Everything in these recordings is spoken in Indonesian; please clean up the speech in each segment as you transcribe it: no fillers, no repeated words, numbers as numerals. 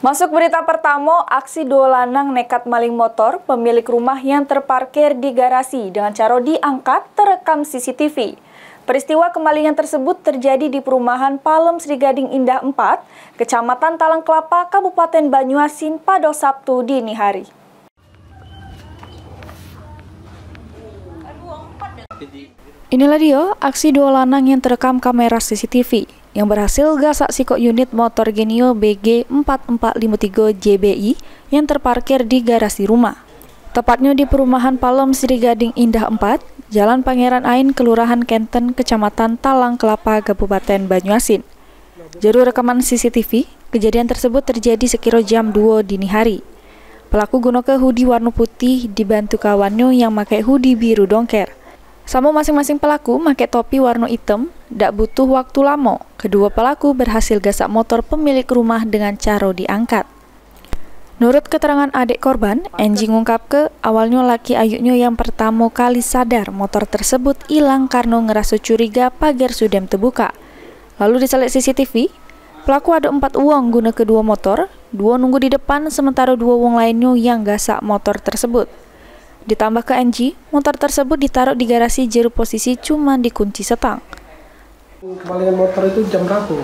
Masuk berita pertama, aksi dua lanang nekat maling motor pemilik rumah yang terparkir di garasi dengan cara diangkat terekam CCTV. Peristiwa kemalingan tersebut terjadi di perumahan Palem Sri Gading Indah 4, Kecamatan Talang Kelapa, Kabupaten Banyuasin pada Sabtu dini hari. Inilah dia aksi dua lanang yang terekam kamera CCTV yang berhasil gasak sikok unit motor Genio BG 4453 JBI yang terparkir di garasi rumah. Tepatnya di perumahan Palem Sri Gading Indah 4, Jalan Pangeran Ain, Kelurahan Kenten, Kecamatan Talang Kelapa, Kabupaten Banyuasin. Juru rekaman CCTV, kejadian tersebut terjadi sekira jam 2 dini hari. Pelaku gunakan hoodie warna putih dibantu kawannya yang pakai hoodie biru dongker. Sama masing-masing pelaku pakai topi warna hitam, tidak butuh waktu lama. Kedua pelaku berhasil gasak motor pemilik rumah dengan cara diangkat. Menurut keterangan adik korban, Enji ngungkap ke awalnya laki ayuknya yang pertama kali sadar motor tersebut hilang karena ngerasa curiga pagar sudem terbuka. Lalu diselek CCTV, pelaku ada 4 uang guna kedua motor, 2 nunggu di depan sementara 2 uang lainnya yang gasak motor tersebut. Ditambah ke NG, motor tersebut ditaruh di garasi jero posisi cuma dikunci setang. Kemalingan motor itu jam berapa?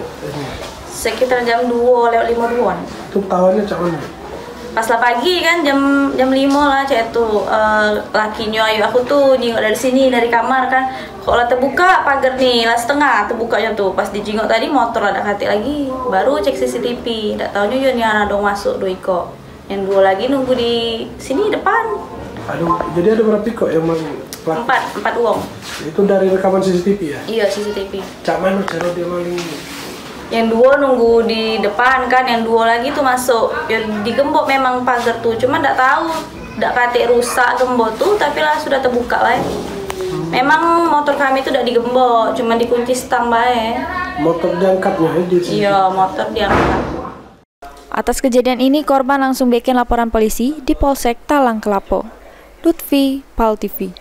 Sekitar jam 2:52-an. Itu tawannya cak mana? Pas lah pagi kan jam 5 lah cak itu lakinya ayu aku tuh jingok dari sini dari kamar kan. Kok lah terbuka pagar nih lah setengah terbukanya tuh. Pas dijingok tadi motor ada kati lagi. Baru cek CCTV. Nggak tahunya yo nih anak dong masuk doiko. Yang 2 lagi nunggu di sini depan. Aduh, jadi ada berapa kok yang maling? 4 uang. Itu dari rekaman CCTV ya? Iya, CCTV. Cak mana cara dia maling? Yang 2 nunggu di depan kan, yang 2 lagi tuh masuk. Ya digembok memang pagar tuh, cuma nggak tahu, nggak kate rusak gembok tuh, tapi lah sudah terbuka lah. Memang motor kami tuh udah digembok, cuma dikunci stang bae. Motor diangkatnya ya? Iya, motor diangkat. Atas kejadian ini, korban langsung bikin laporan polisi di Polsek Talang Kelapa. Lutfi, PAL TV.